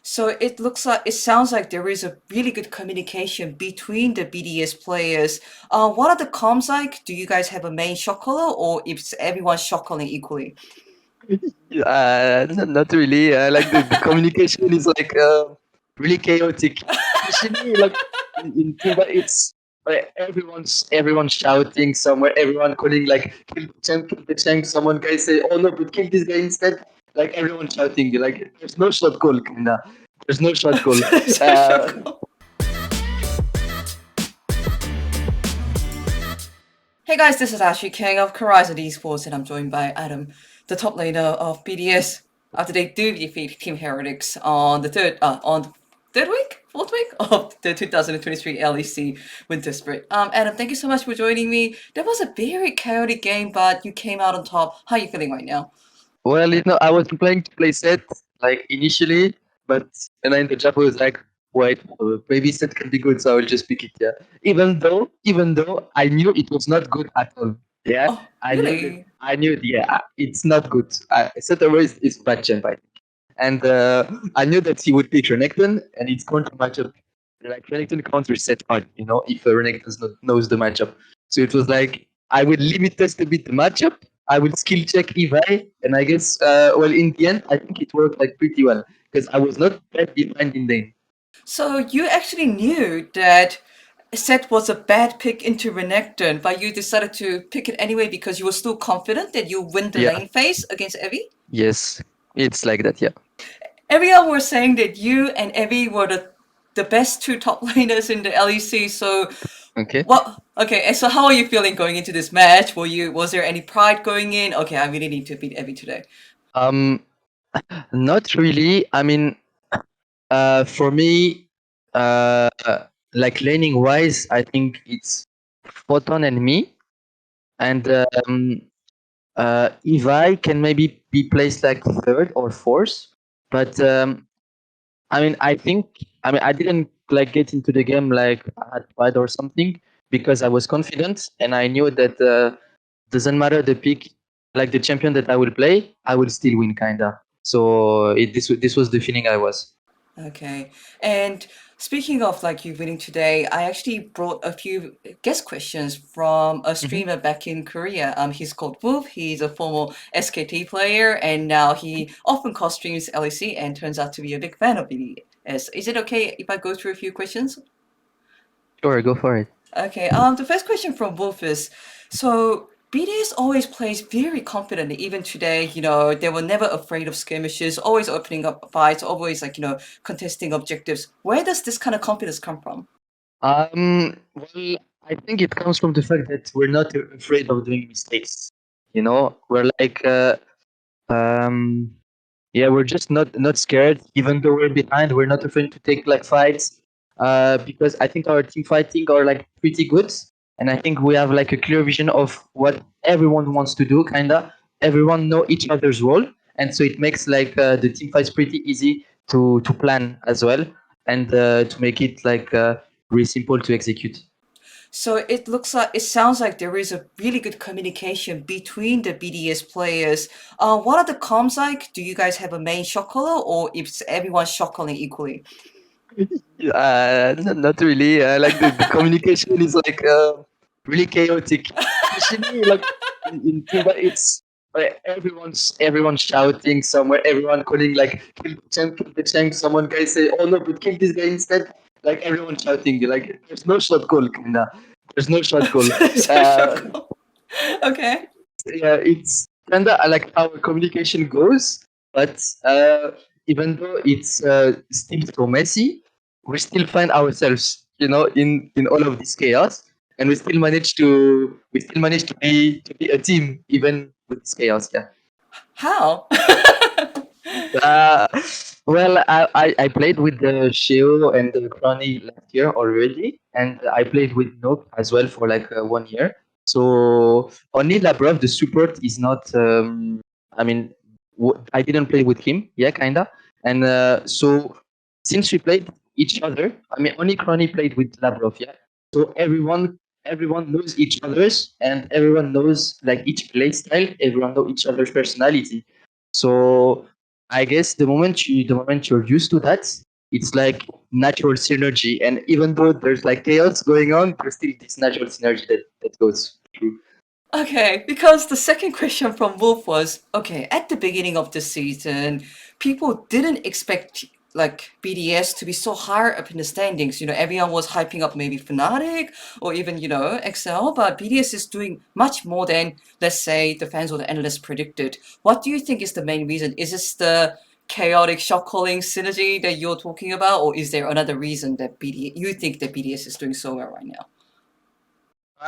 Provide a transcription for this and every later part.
So it sounds like there is a really good communication between the BDS players. What are the comms like? Do you guys have a main shot caller, or is everyone shot calling equally? Not really. Like the communication is like really chaotic, especially like in Cuba. It's everyone's shouting somewhere. Everyone calling like kill the champ, kill the champ. Someone guys say, "Oh no, but kill this guy instead." Like everyone shouting. Like there's no shot call, kinda. There's no shot call. So shot call. Hey guys, this is Ashley King of Horizon Esports, and I'm joined by Adam, the top laner of BDS. After they do defeat Team Heretics on the third week, fourth week of the 2023 LEC Winter Split. Adam, thank you so much for joining me. That was a very chaotic game, but you came out on top. How are you feeling right now? Well, I was planning to play set like initially, but and then the Japa was like, "Wait, maybe set can be good, so I will just pick it." Yeah, even though I knew it was not good at all. Yeah, Oh, I knew that. really? I knew, yeah, it's not good. Set always is bad champ, I think. And I knew that he would pick Renekton, and it's going to match up. Like Renekton can't reset hard, if Renekton knows the matchup. So it was like I would limit test a bit the matchup. I would skill check Evi, and I guess, well, in the end, I think it worked like pretty well because I was not that behind in lane. So you actually knew that Set was a bad pick into Renekton, but you decided to pick it anyway because you were still confident that you win the Yeah. lane phase against Evie? Yes. It's like that. Yeah. Everyone was saying that you and Evie were the best two top laners in the LEC. So Okay. what? Okay, and so how are you feeling going into this match? Was there any pride going in? Okay, I really need to beat Evie today. Um. Not really. I mean, for me, uh, like laning wise, I think it's Photon and me, and Evi can maybe be placed like third or fourth, but I didn't like get into the game like I had pride or something because I was confident and I knew that doesn't matter the pick, like the champion that I will play, I will still win kinda. So this was the feeling I was. Okay. And speaking of like you winning today, I actually brought a few guest questions from a Mhm. streamer back in Korea. He's called Woof. He's a former SKT player, and now he often co-streams LEC and turns out to be a big fan of BDS. Is it okay if I go through a few questions? Sure, go for it. Okay, the first question from Wolf is, so BDS always plays very confidently. Even today, they were never afraid of skirmishes, always opening up fights, always like, contesting objectives. Where does this kind of confidence come from? Well, I think it comes from the fact that we're not afraid of doing mistakes. We're like, um, yeah, we're just not scared. Even though we're behind, we're not afraid to take like fights. Because I think our team fighting are like pretty good, and I think we have like a clear vision of what everyone wants to do. Kinda, everyone know each other's role, and so it makes like the team fights pretty easy to plan as well, and to make it like really simple to execute. So it sounds like there is a really good communication between the BDS players. What are the comms like? Do you guys have a main shot caller, or is everyone shot calling equally? Not really. Like the communication is like really chaotic, especially like in Cuba. It's everyone's shouting somewhere. Everyone calling like kill the champ, kill the champ. Someone guys say, "Oh no, but kill this guy instead." Like everyone shouting. Like there's no shot call, kinda. There's no shot call. So shot call. Okay. Yeah, it's kinda like how communication goes, but even though it's still so messy, we still find ourselves, in all of this chaos, and we still manage to be a team even with this chaos. Yeah. How? Uh, well, I played with the Sheo and the Crony last year already, and I played with Nook as well for like 1 year. So only Labrov, the support, is not. I mean, I didn't play with him, yeah, kinda. And so since we played each other, I mean, only Crony played with Labrov, yeah. So everyone knows each other's, and everyone knows like each play style. Everyone know each other's personality. So I guess the moment you're used to that, it's like natural synergy. And even though there's like chaos going on, there's still this natural synergy that goes through. Okay, because the second question from Wolf was, okay, at the beginning of the season, people didn't expect like BDS to be so high up in the standings. Everyone was hyping up maybe Fnatic or even, XL, but BDS is doing much more than, let's say, the fans or the analysts predicted. What do you think is the main reason? Is this the chaotic shot calling synergy that you're talking about, or is there another reason that you think that BDS is doing so well right now?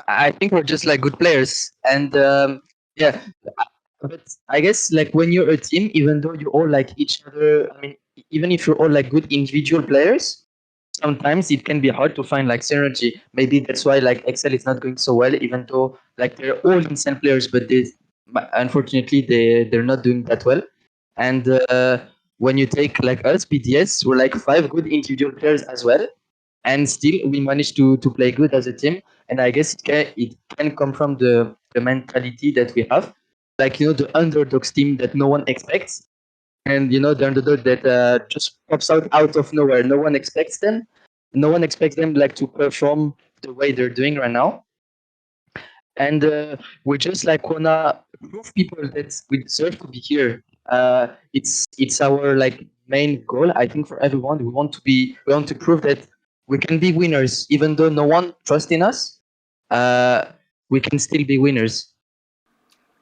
I think we're just like good players, and yeah. But I guess like when you're a team, even though you all like each other, I mean, even if you're all like good individual players, sometimes it can be hard to find like synergy. Maybe that's why like Excel is not going so well, even though like they're all insane players, but unfortunately they're not doing that well. And when you take like us, BDS, we're like five good individual players as well, and still we managed to play good as a team. And I guess it can come from the mentality that we have, like the underdogs team that no one expects, and the underdog that just pops out of nowhere. No one expects them like to perform the way they're doing right now. And we just like wanna prove people that we deserve to be here. It's our like main goal. I think for everyone, we want to prove that we can be winners, even though no one trusts in us. Uh, we can still be winners.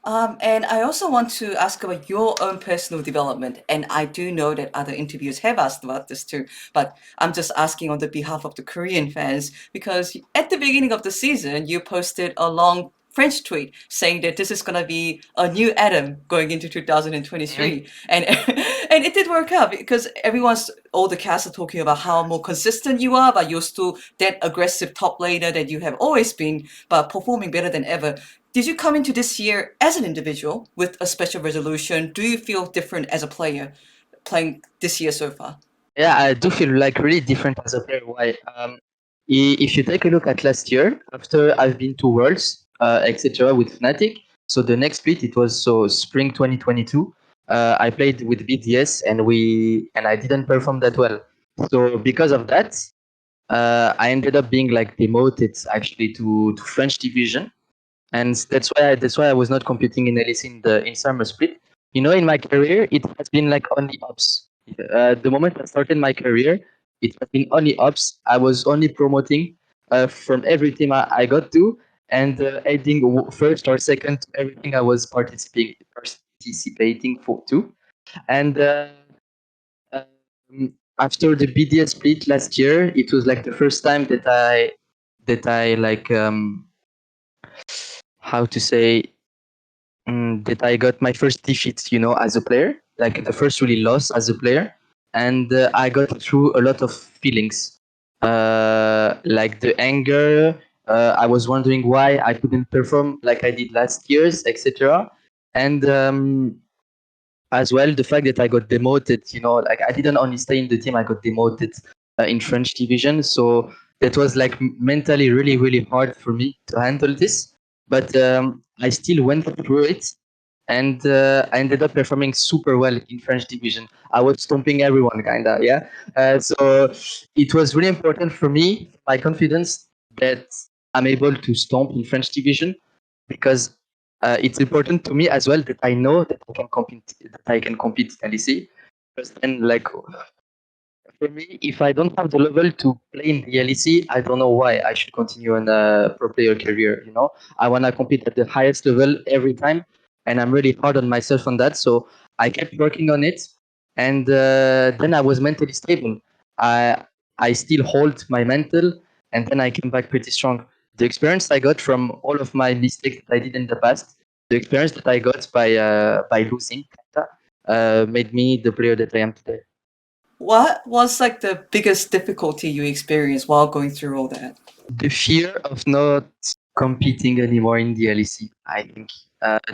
And I also want to ask about your own personal development. And I do know that other interviewers have asked about this too, but I'm just asking on the behalf of the Korean fans because at the beginning of the season, you posted a long French tweet saying that this is gonna be a new Adam going into Mhm. 2023, and and it did work out because all the cast are talking about how more consistent you are, but you're still that aggressive top laner that you have always been, but performing better than ever. Did you come into this year as an individual with a special resolution? Do you feel different as a player playing this year so far? Yeah, I do feel like really different as a player. Why? If you take a look at last year, after I've been to Worlds, etc., with Fnatic, so the next split it was so spring 2022. I played with BDS and I didn't perform that well. So because of that, I ended up being like demoted actually to French division, and that's why I was not competing in LEC in summer split. In my career, it has been like only ups. The moment I started my career, it has been only ups. I was only promoting from every team I got to, and adding first or second to everything I was participating for too. And after the BDS split last year, it was like the first time that I like how to say that I got my first defeat, as a player, like the first really loss as a player, and I got through a lot of feelings, like the anger. I was wondering why I couldn't perform like I did last year's, etc. And as well, the fact that I got demoted, like I didn't only stay in the team, I got demoted in French division. So that was like mentally really, really hard for me to handle this. But I still went through it, and I ended up performing super well in French division. I was stomping everyone, kinda, yeah. So it was really important for me, my confidence, that I'm able to stomp in French division, because it's important to me as well that I know that I can compete in LEC. Because then, like for me, if I don't have the level to play in the LEC, I don't know why I should continue on a pro player career. I wanna compete at the highest level every time, and I'm really hard on myself on that. So I kept working on it, and then I was mentally stable. I I still hold my mental, and then I came back pretty strong. The experience I got from all of my mistakes that I did in the past, the experience that I got by losing, made me the player that I am today. What was like the biggest difficulty you experienced while going through all that? The fear of not competing anymore in the LEC. I think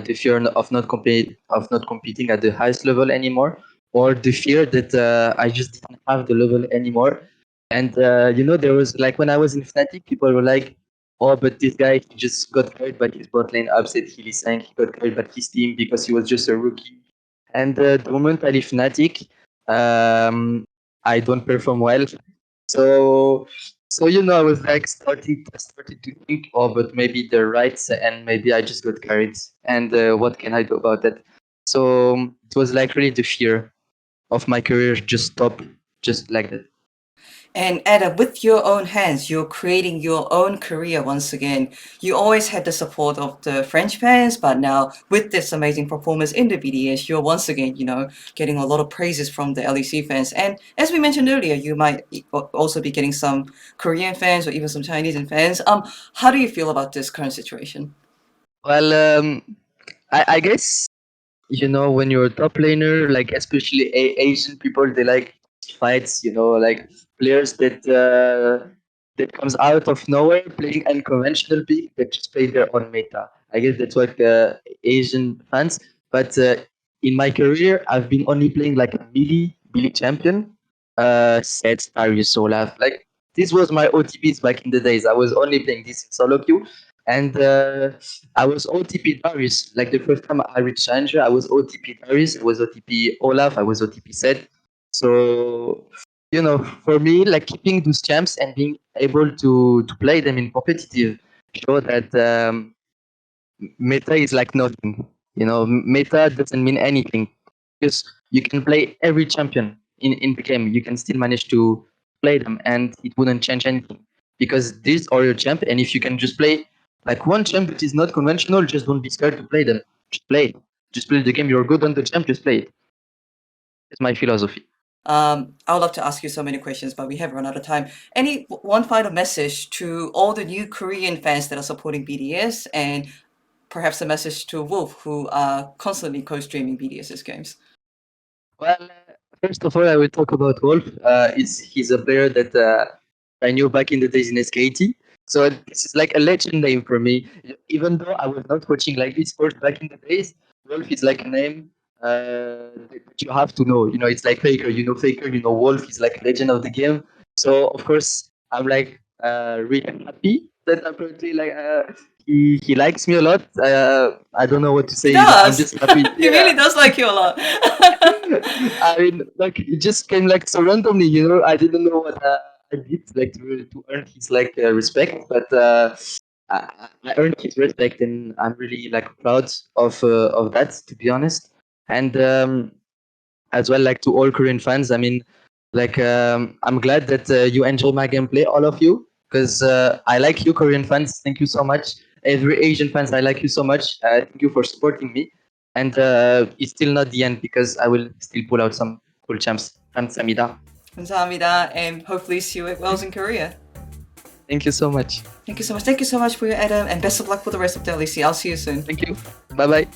the fear of not competing at the highest level anymore, or the fear that I just didn't have the level anymore. And there was like when I was in Fnatic, people were like, "Oh, but this guy he just got carried by his bot lane upset. He sang he got carried by his team because he was just a rookie." And the moment I leave Fnatic, I don't perform well. So, I was like started to think, oh, but maybe they're right, and maybe I just got carried. And what can I do about that? So it was like really the fear of my career just stop, just like that. And Adam, with your own hands, you're creating your own career once again. You always had the support of the French fans, but now with this amazing performance in the BDS, you're once again, getting a lot of praises from the LEC fans. And as we mentioned earlier, you might also be getting some Korean fans or even some Chinese fans. How do you feel about this current situation? Well, I guess when you're a top laner, like especially Asian people, they like fights. Like players that comes out of nowhere playing unconventional pick that just play their own meta. I guess that's what Asian fans. But in my career, I've been only playing like a melee champion, Sett, Darius, Olaf. Like this was my OTPs back in the days. I was only playing this in solo queue, and I was OTP Darius. Like the first time I reached Challenger, I was OTP Darius, I was OTP Olaf, I was OTP Sett. So, for me, like keeping those champs and being able to play them in competitive show that meta is like nothing. Meta doesn't mean anything because you can play every champion in the game. You can still manage to play them and it wouldn't change anything because these are your champ. And if you can just play like one champ that is not conventional, just don't be scared to play them. Just play it. Just play the game. You're good on the champ, just play it. It's my philosophy. I would love to ask you so many questions, but we have run out of time. Any one final message to all the new Korean fans that are supporting BDS, and perhaps a message to Wolf, who are constantly co-streaming BDS's games? Well, first of all, I will talk about Wolf. He's a player that I knew back in the days in SKT. So this is like a legend name for me. Even though I was not watching like esports back in the days, Wolf is like a name that you have to know. It's like Faker. You know Faker. You know Wolf. He's like a legend of the game. So of course, I'm like really happy that apparently like he likes me a lot. I don't know what to say. He I'm does. just happy. He really does like you a lot. I mean, like it just came like so randomly. I didn't know what I did like to earn his like respect, but I earned his respect, and I'm really like proud of that, to be honest. And as well, like to all Korean fans, I mean, like I'm glad that you enjoy my gameplay, all of you, because I like you, Korean fans. Thank you so much. Every Asian fans, I like you so much. Thank you for supporting me. And it's still not the end because I will still pull out some cool champs. 감사합니다. 감사합니다, and hopefully see you at Wells in Korea. Thank you so much. Thank you so much. Thank you so much for your Adam, and best of luck for the rest of the LEC. I'll see you soon. Thank you. Bye bye.